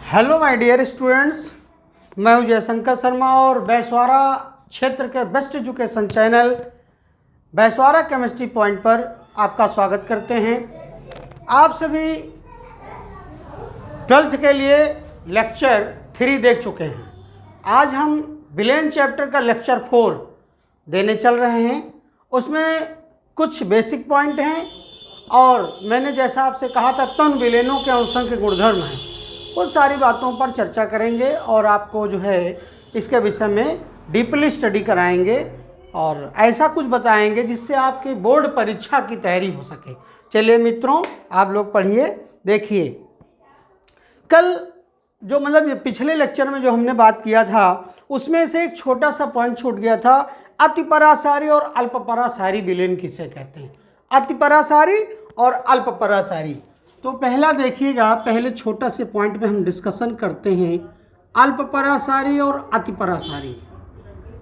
Hello my dear students, मैं हूं जयशंकर शर्मा और बैसवारा क्षेत्र के best education channel Baiswara chemistry point पर आपका स्वागत करते हैं। आप सभी 12th के लिए लेक्चर 3 देख चुके हैं। आज हम विलेन चैप्टर का लेक्चर 4 देने चल रहे हैं। उसमें कुछ बेसिक पॉइंट हैं और मैंने जैसा आपसे कहा था तन विलेनों के अनुसंग के गुणधर्म हैं, उस सारी बातों पर चर्चा करेंगे और आपको जो है इसके विषय में डीपली स्टडी कराएंगे और ऐसा कुछ बताएंगे जिससे आपकी बोर्ड परीक्षा की तैयारी हो सके। चलिए मित्रों, आप लोग पढ़िए। देखिए, कल जो पिछले लेक्चर में जो हमने बात किया था उसमें से एक छोटा सा पॉइंट छूट गया था। अतिपरासारी और अल्पपरासारी विलेन किसे कहते हैं? अतिपरासारी और अल्पपरासारी। तो पहला देखिएगा, पहले छोटा से पॉइंट में हम डिस्कशन करते हैं अल्पपरासारी और अतिपरासारी।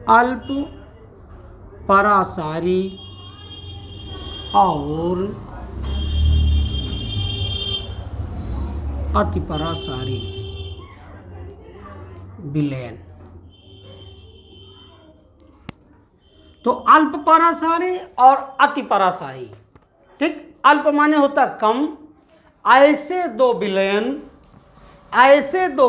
अल्पपरासारी और अतिपरासारी विलेन। तो अल्पपरासारी और अतिपरासारी, ठीक। अल्प माने होता कम। ऐसे दो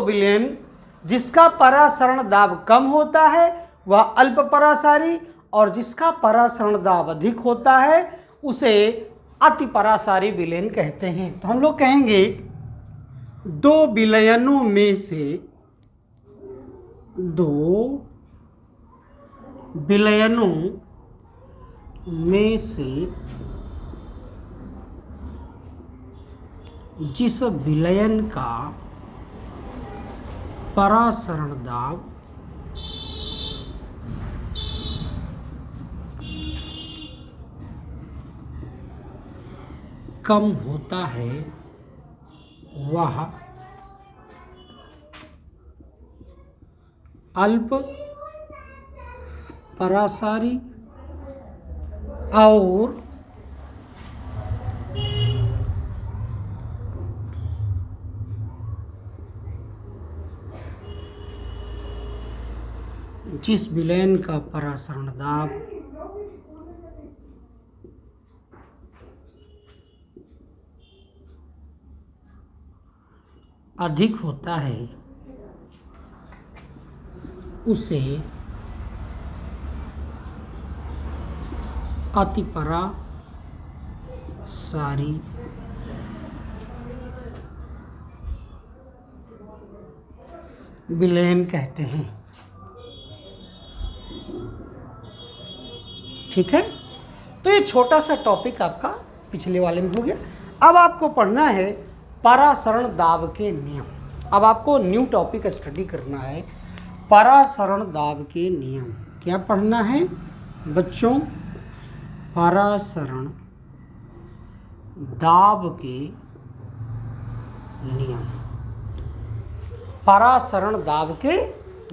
विलेन जिसका परासरण दाब कम होता है वह अल्पपरासारी, और जिसका परासरण दाब अधिक होता है उसे अतिपरासारी विलेन कहते हैं। तो हम लोग कहेंगे दो विलयनों में से जिस विलयन का परासरण दाब कम होता है वह अल्प परासारी और जिस विलेन का परासरण दाब अधिक होता है उसे अतिपरासारी विलेन कहते हैं। ठीक है, तो ये छोटा सा टॉपिक आपका पिछले वाले में हो गया। अब आपको पढ़ना है परासरण दाब के नियम। अब आपको न्यू टॉपिक स्टडी करना है, परासरण दाब के नियम। क्या पढ़ना है बच्चों? परासरण दाब के नियम। परासरण दाब के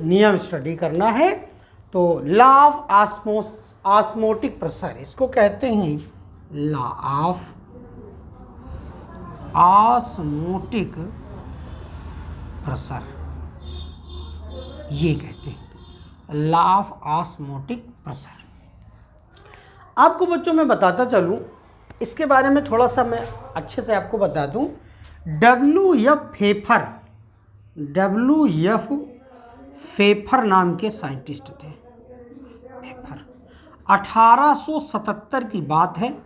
नियम स्टडी करना है। तो लॉ ऑफ ऑस्मोटिक प्रेशर, इसको कहते हैं लॉ ऑफ ऑस्मोटिक प्रेशर, ये कहते हैं लॉ ऑफ ऑस्मोटिक प्रेशर। आपको बच्चों मैं बताता चलूं, इसके बारे में थोड़ा सा मैं अच्छे से आपको बता दूं। W.F. फेफर नाम के साइंटिस्ट थे। 1877 की बात है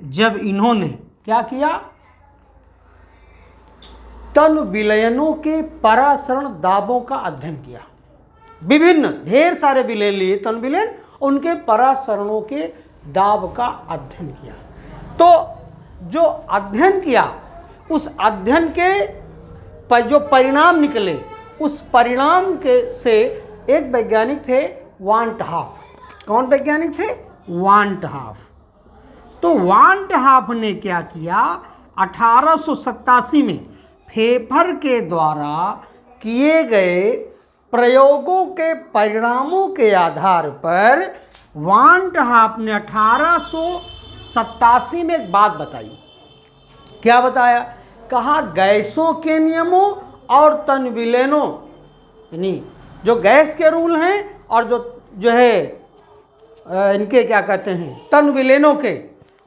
जब इन्होंने क्या किया? तन विलयनों के परासरण दाबों का अध्ययन किया। विभिन्न ढेर सारे विलेन लिए, तन विलेन, उनके परासरणों के दाब का अध्ययन किया। तो जो अध्ययन किया उस अध्ययन के जो परिणाम निकले, उस परिणाम के से एक वैज्ञानिक थे वान 't हॉफ। कौन वैज्ञानिक थे? वान 't हॉफ। तो वान 't हॉफ ने क्या किया? 1887 में फेफर के द्वारा किए गए प्रयोगों के परिणामों के आधार पर वान 't हॉफ ने 1887 में एक बात बताई। क्या बताया? कहा गैसों के नियमों और तन विलेनों, यानी जो गैस के रूल हैं और जो है इनके क्या कहते हैं तन विलेनों के,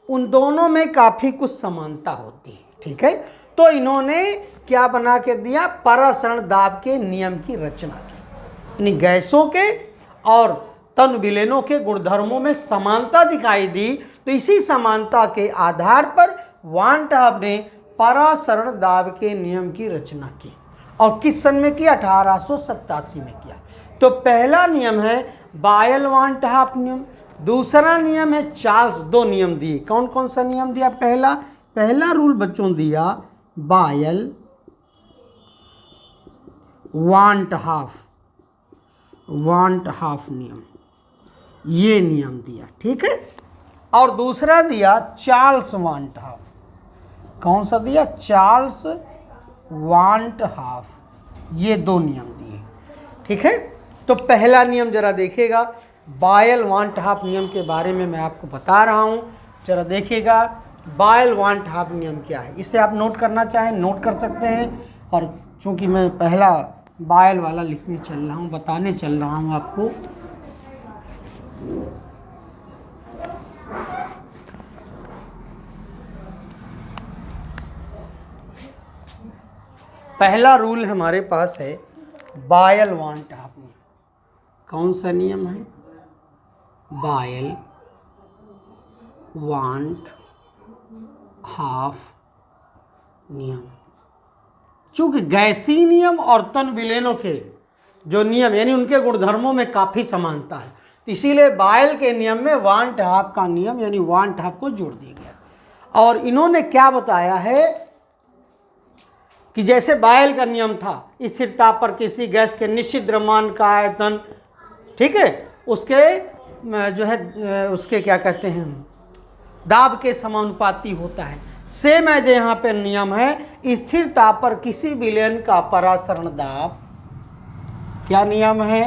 उन दोनों में काफ़ी कुछ समानता होती है। ठीक है, तो इन्होंने क्या बना के दिया, परासरण दाब के नियम की रचना की। यानी गैसों के और तन विलेनों के गुणधर्मों में समानता दिखाई दी, तो इसी समानता के आधार पर वान टै हब ने परासरण दाब के नियम की रचना की। और किस सन में किया, 1887 में किया। तो पहला नियम है बायल वान टै हब नियम, दूसरा नियम है चार्ल्स, दो नियम दिए। कौन कौन सा नियम दिया, पहला रूल बच्चों दिया बायल वान टै हब नियम, ये नियम दिया। ठीक है, और दूसरा दिया चार्ल्स वान टै हब। कौन सा दिया, चार्ल्स वान टै हब, ये दो नियम दिए। ठीक है, तो पहला नियम जरा देखिएगा, बायल वान टै हब नियम के बारे में मैं आपको बता रहा हूँ, जरा देखिएगा बायल वान टै हब नियम क्या है। इसे आप नोट करना चाहें नोट कर सकते हैं, और चूंकि मैं पहला बायल वाला लिखने चल रहा हूँ, बताने चल रहा हूँ आपको। पहला रूल हमारे पास है बायल वान टै हब नियम। कौन सा नियम है, बायल वान टै हब नियम। चूंकि गैसीय नियम और तन विलेनों के जो नियम यानी उनके गुणधर्मों में काफ़ी समानता है, तो इसीलिए बायल के नियम में वान टै हब का नियम यानी वान टै हब को जोड़ दिया गया। और इन्होंने क्या बताया है कि जैसे बायल का नियम था, स्थिरता पर किसी गैस के निश्चित द्रव्यमान का आयतन, ठीक है, उसके जो है उसके क्या कहते हैं दाब के समानुपाती होता है। सेम एज यहाँ पे नियम है, स्थिर ताप पर किसी विलयन का परासरण दाब, क्या नियम है,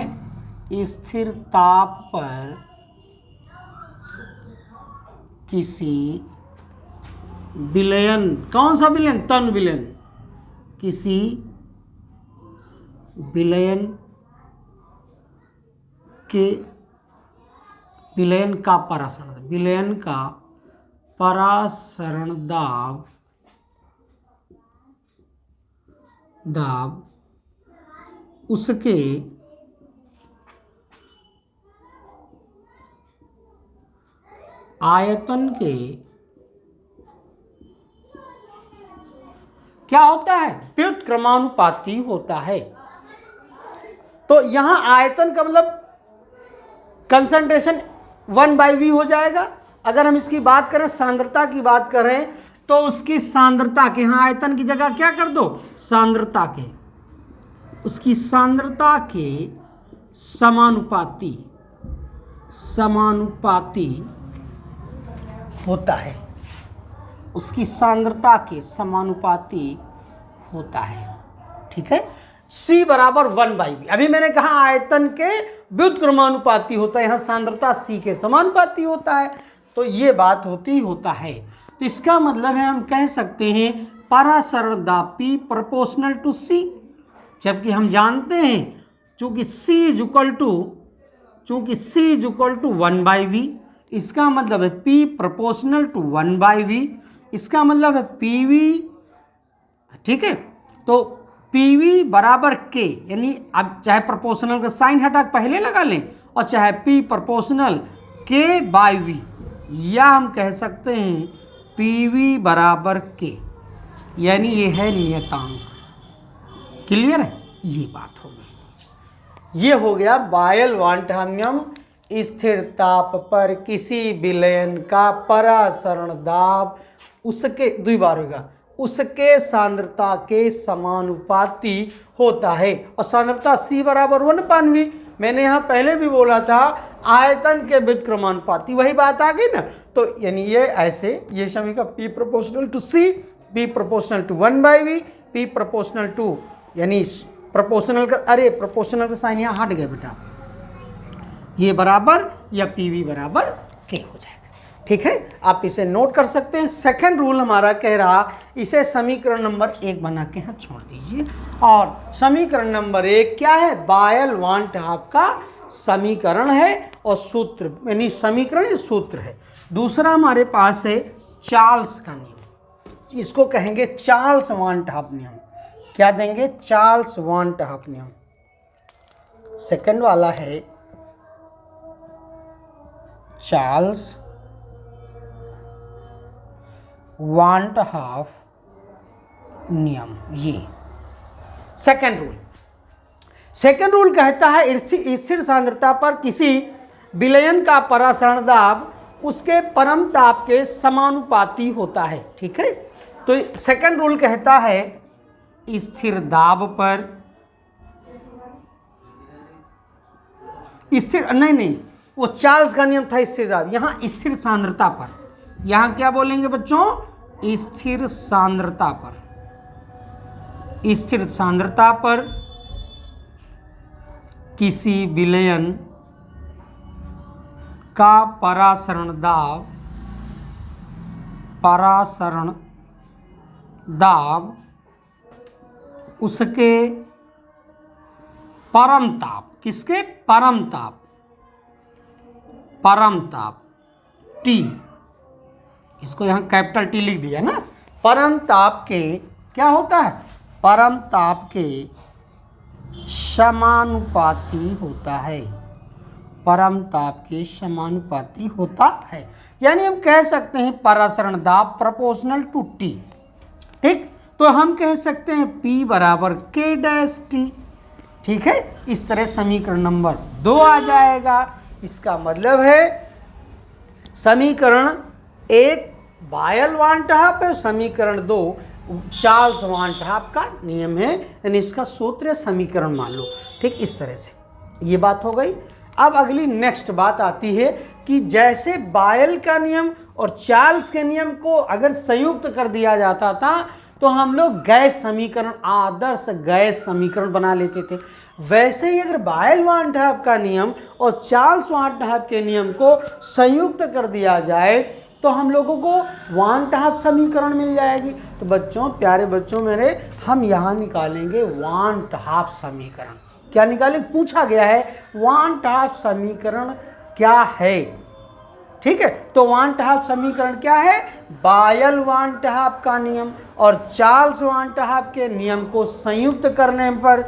स्थिर ताप पर किसी विलयन, कौन सा विलयन, तन विलयन, किसी विलयन के विलयन का परासरण, विलयन का परासरण दाब उसके आयतन के क्या होता है, व्युत्क्रमानुपाती होता है। तो यहां आयतन का मतलब कंसंट्रेशन 1/v हो जाएगा। अगर हम इसकी बात करें, सांद्रता की बात करें, तो उसकी सांद्रता के, यहां आयतन की जगह क्या कर दो, सांद्रता के, उसकी सांद्रता के समानुपाती होता है, उसकी सांद्रता के समानुपाती होता है। ठीक है, C बराबर 1/v। अभी मैंने कहा आयतन के व्युत्क्रमानुपाती होता है, यहाँ सांद्रता C के समानुपाती होता है, तो ये बात होता है। तो इसका मतलब है हम कह सकते हैं परासरण दाब P प्रोपोर्शनल टू C, जबकि हम जानते हैं चूंकि C is equal to 1/v, इसका मतलब है P प्रोपोर्शनल टू 1/v, इसका मतलब है PV, ठीक है, तो PV बराबर K, यानी अब चाहे प्रोपोर्शनल का साइन हटा पहले लगा लें और चाहे P प्रोपोर्शनल K/V, या हम कह सकते हैं PV बराबर K, यानी ये है नियतांक। क्लियर है, ये बात हो गई। ये हो गया बायल वान टै हब नियम, स्थिर ताप पर किसी विलयन का परासरण दाब उसके, दुई बार होगा, उसके सांद्रता के समानुपाती होता है। और सांद्रता C बराबर 1/v, मैंने यहाँ पहले भी बोला था आयतन के व्युत्क्रमानुपाती, वही बात आ गई ना। तो यानी ये ऐसे, ये समीकरण P proportional to C, P proportional to 1/v, P proportional to, यानी प्रोपोर्शनल का, अरे प्रोपोर्शनल का साइन यहाँ हट गया बेटा, ये बराबर या PV बराबर K हो जाएगा। ठीक है, आप इसे नोट कर सकते हैं। सेकंड रूल हमारा कह रहा इसे समीकरण नंबर 1 बना के यहाँ छोड़ दीजिए। और समीकरण नंबर 1 क्या है? बायल वांट हाफ का समीकरण है और सूत्र यानी समीकरण या सूत्र है। दूसरा हमारे पास है चार्ल्स का नियम, इसको कहेंगे चार्ल्स वांट हाफ नियम। क्या देंगे? चार्ल्स वांट हाफ नियम। सेकंड वाला है चार्ल्स वांट हाफ नियम। ये सेकंड रूल। सेकंड रूल कहता है स्थिर सांद्रता पर किसी विलयन का परासरण दाब उसके परम ताप के समानुपाती होता है। ठीक है, तो सेकंड रूल कहता है स्थिर दाब पर स्थिर नहीं, वो चार्ल्स का नियम था स्थिर दाब, यहाँ स्थिर सांद्रता पर। यहाँ क्या बोलेंगे बच्चों? स्थिर सांद्रता पर। स्थिर सांद्रता पर किसी विलयन का परासरण दाब उसके परम ताप, किसके? परम ताप T, इसको यहाँ कैपिटल T लिख दिया ना। परम ताप के क्या होता है? परम ताप के समानुपाती होता है। परम ताप के समानुपाती होता है, यानी हम कह सकते हैं परासरण दाब प्रोपोर्शनल टू T। ठीक, तो हम कह सकते हैं P बराबर K डैश T। ठीक है, इस तरह समीकरण नंबर 2 आ जाएगा। इसका मतलब है समीकरण 1 बायल वांट हाफ है, समीकरण 2 चार्ल्स वांट हाफ का नियम है, यानी इसका सूत्र समीकरण मान लो। ठीक, इस तरह से ये बात हो गई। अब अगली नेक्स्ट बात आती है कि जैसे बायल का नियम और चार्ल्स के नियम को अगर संयुक्त कर दिया जाता था तो हम लोग गैस समीकरण, आदर्श गैस समीकरण बना लेते थे। वैसे ही अगर बायल वांट हाफ का नियम और चार्ल्स वांट हाफ के नियम को संयुक्त कर दिया जाए तो हम लोगों को वांट हाफ समीकरण मिल जाएगी। तो बच्चों, प्यारे बच्चों मेरे, हम यहाँ निकालेंगे वांट हाफ समीकरण। क्या निकाले? पूछा गया है वांट हाफ समीकरण क्या है। ठीक है, तो वांट हाफ समीकरण क्या है? बायल वांट हाफ का नियम और चार्ल्स वांट हाफ के नियम को संयुक्त करने पर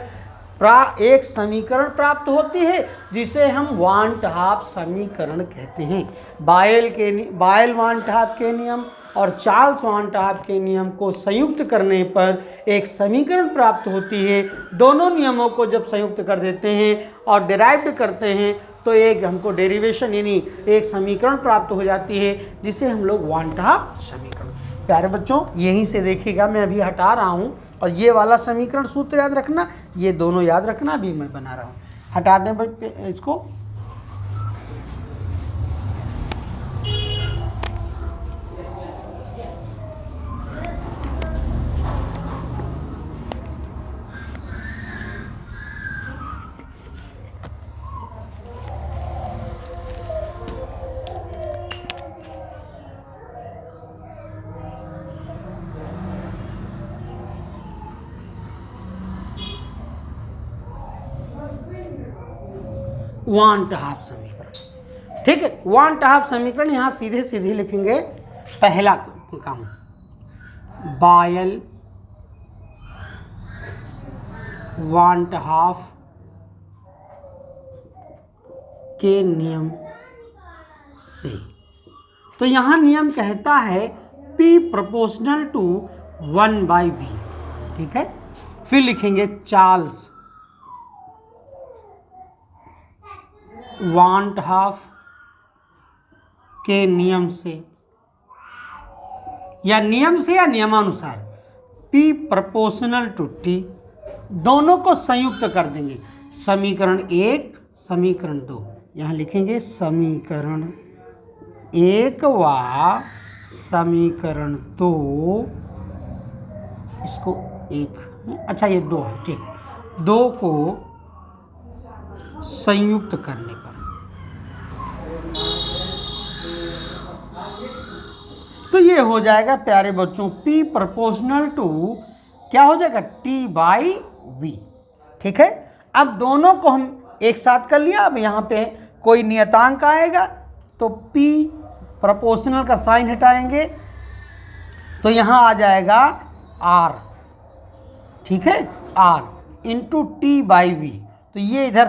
एक समीकरण प्राप्त होती है जिसे हम वांट हाफ समीकरण कहते हैं। बायल वांट हाफ के नियम और चार्ल्स वांट हाफ के नियम को संयुक्त करने पर एक समीकरण प्राप्त होती है। दोनों नियमों को जब संयुक्त कर देते हैं और डिराइव्ड करते हैं तो एक हमको डेरिवेशन यानी एक समीकरण प्राप्त हो जाती है जिसे हम लोग वांट हाफ समीकरण। प्यारे बच्चों, यहीं से देखिएगा, मैं अभी हटा रहा हूँ और ये वाला समीकरण सूत्र याद रखना, ये दोनों याद रखना, अभी मैं बना रहा हूँ। हटा दें इसको। वांट हाफ समीकरण। ठीक है, वांट हाफ समीकरण यहाँ सीधे सीधे लिखेंगे। पहला काम बायल वांट हाफ के नियम से, तो यहाँ नियम कहता है P प्रोपोर्शनल टू 1/V। ठीक है, फिर लिखेंगे चार्ल्स वांट हाफ के नियम से या नियमानुसार P प्रोपोर्शनल टू T, दोनों को संयुक्त कर देंगे। समीकरण 1 समीकरण 2, यहाँ लिखेंगे समीकरण 1 व समीकरण 2, इसको 1, अच्छा ये 2 है। ठीक, 2 को संयुक्त करने पर तो ये हो जाएगा प्यारे बच्चों P प्रोपोर्शनल टू क्या हो जाएगा T/V। ठीक है, अब दोनों को हम एक साथ कर लिया। अब यहाँ पे कोई नियतांक आएगा तो P प्रोपोर्शनल का साइन हटाएंगे तो यहाँ आ जाएगा R। ठीक है, R इंटू T/V। तो ये इधर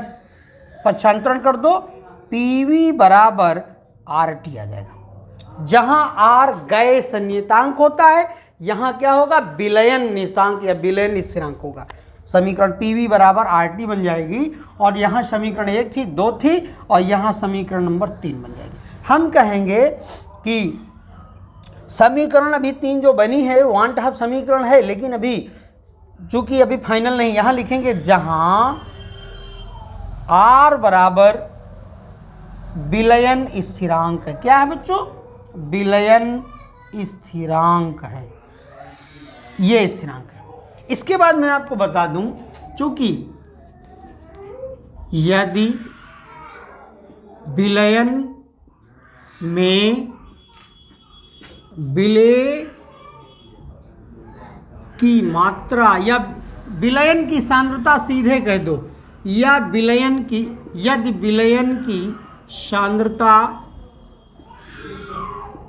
पक्षांतरण कर दो, PV बराबर RT आ जाएगा। जहां R गैस नियतांक होता है, यहां क्या होगा विलयन नियतांक या विलयन स्थिरांक होगा। समीकरण PV बराबर RT बन जाएगी और यहाँ समीकरण 1 थी, 2 थी और यहाँ समीकरण नंबर 3 बन जाएगी। हम कहेंगे कि समीकरण अभी 3 जो बनी है वन एंड हाफ समीकरण है, लेकिन अभी चूंकि अभी फाइनल नहीं, यहाँ लिखेंगे जहां R बराबर विलयन स्थिरांक है। क्या है बच्चों? विलयन स्थिरांक है, ये स्थिरांक है। इसके बाद मैं आपको बता दूं, चूंकि यदि विलयन में विलेय की मात्रा या विलयन की सांद्रता, सीधे कह दो, या विलयन की, यदि विलयन की सांद्रता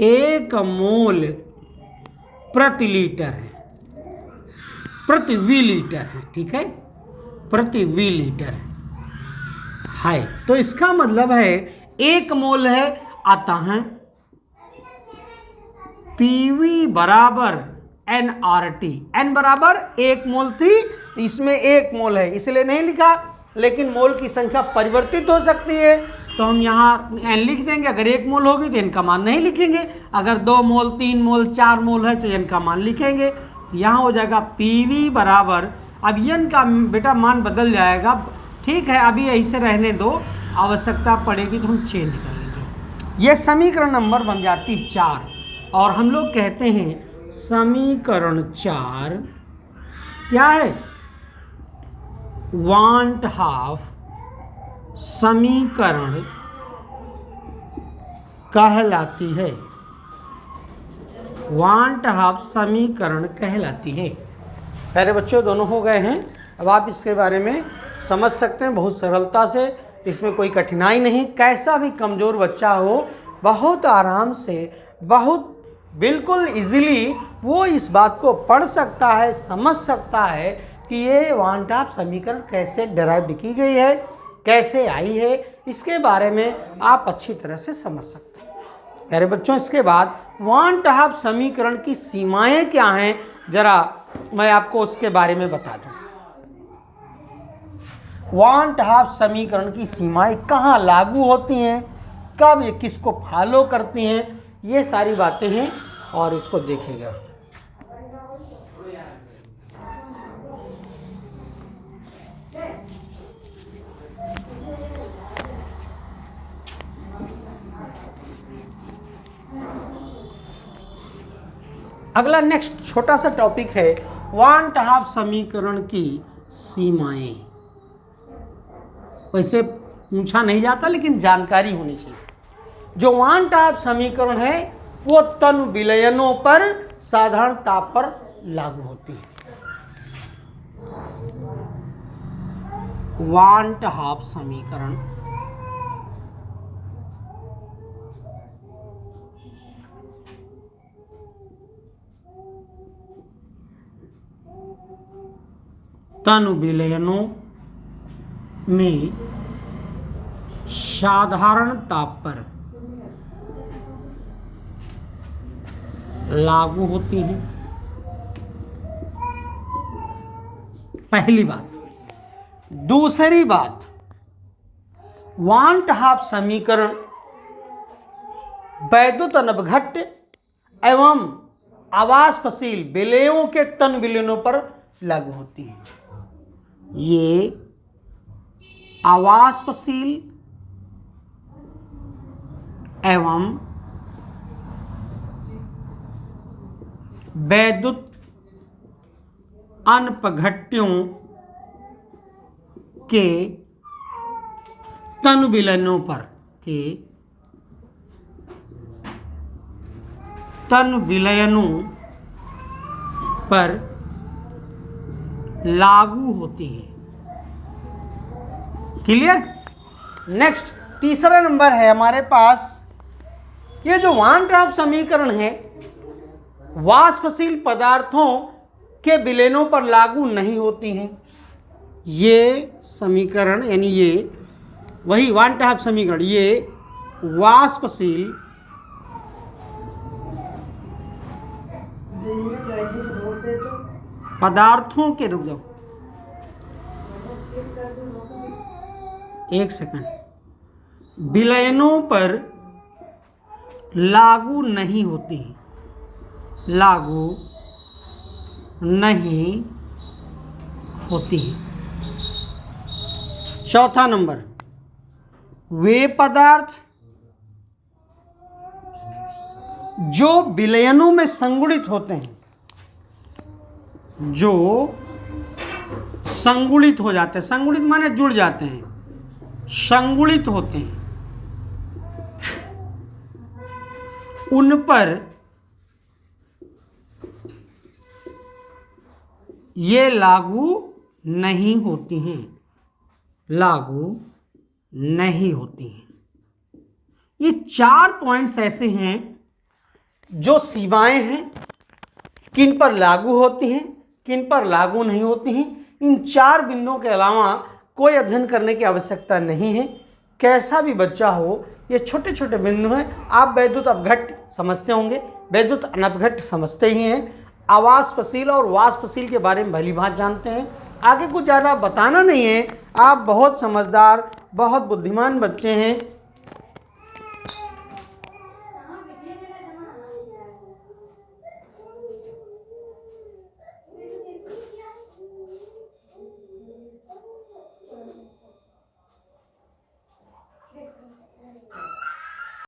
1 मोल प्रति लीटर है, प्रति वी लीटर है, ठीक है, प्रति वी लीटर है, तो इसका मतलब है 1 मोल है, आता है PV बराबर nRT। n बराबर 1 मोल थी, तो इसमें 1 मोल है इसलिए नहीं लिखा, लेकिन मोल की संख्या परिवर्तित हो सकती है तो हम यहाँ n लिख देंगे। अगर 1 मोल होगी तो n का मान नहीं लिखेंगे, अगर 2 मोल, 3 मोल, 4 मोल है तो n का मान लिखेंगे। तो यहाँ हो जाएगा PV बराबर, अब n का बेटा मान बदल जाएगा, ठीक है, अभी ऐसे रहने दो, आवश्यकता पड़ेगी तो हम चेंज कर लेंगे। ये समीकरण नंबर बन जाती 4 और हम लोग कहते हैं समीकरण 4 क्या है? 1/2 समीकरण कहलाती है, 1/2 समीकरण कहलाती है। प्यारे बच्चों, दोनों हो गए हैं। अब आप इसके बारे में समझ सकते हैं बहुत सरलता से, इसमें कोई कठिनाई नहीं। कैसा भी कमज़ोर बच्चा हो, बहुत आराम से, बहुत बिल्कुल इजीली वो इस बात को पढ़ सकता है, समझ सकता है कि ये 1/2 समीकरण कैसे डिराइव की गई है, कैसे आई है, इसके बारे में आप अच्छी तरह से समझ सकते हैं। प्यारे बच्चों, इसके बाद 1/2 समीकरण की सीमाएं क्या हैं, जरा मैं आपको उसके बारे में बता दूं। 1/2 समीकरण की सीमाएं कहाँ लागू होती हैं, कब ये किसको फॉलो करती हैं, ये सारी बातें हैं और इसको देखिएगा। अगला नेक्स्ट छोटा सा टॉपिक है 1/2 समीकरण की सीमाएं। वैसे पूछा नहीं जाता लेकिन जानकारी होनी चाहिए। जो 1/2 समीकरण है वो तनु विलयनों पर साधारण ताप पर लागू होती है। 1/2 समीकरण तनु विलयनों में साधारण ताप पर लागू होती हैं। पहली बात। दूसरी बात, 1/2 समीकरण वैद्युत नवघट्ट एवं आवासशील विलयों के तनु विलयनों पर लागू होती है। ये आवासशील एवं वैद्युत अनपघट्यों के तनु विलयनों पर तन विलयनों पर लागू होती है। क्लियर। नेक्स्ट तीसरा नंबर है हमारे पास, ये जो वान ट्राप समीकरण है वाष्पशील पदार्थों के विलयनों पर लागू नहीं होती हैं। ये समीकरण यानी ये वही वान ट्राप समीकरण, ये वाष्पशील पदार्थों के, रुक जाओ एक सेकंड, विलयनों पर लागू नहीं होती, लागू नहीं होती। चौथा नंबर, वे पदार्थ जो विलयनों में संगुणित होते हैं, जो संगुणित हो जाते हैं, संगुणित माने जुड़ जाते हैं, संगुणित होते हैं, उन पर ये लागू नहीं होती हैं, लागू नहीं होती हैं। ये 4 पॉइंट्स ऐसे हैं जो सीमाएं हैं, किन पर लागू होती हैं, किन पर लागू नहीं होती हैं। इन 4 बिंदुओं के अलावा कोई अध्ययन करने की आवश्यकता नहीं है। कैसा भी बच्चा हो, ये छोटे छोटे बिंदु हैं। आप वैद्युत अपघट्ट समझते होंगे, वैद्युत अनपघट्ट समझते ही हैं, अवाष्पशील और वाष्पशील के बारे में भलीभांति जानते हैं। आगे कुछ ज़्यादा बताना नहीं है, आप बहुत समझदार बहुत बुद्धिमान बच्चे हैं।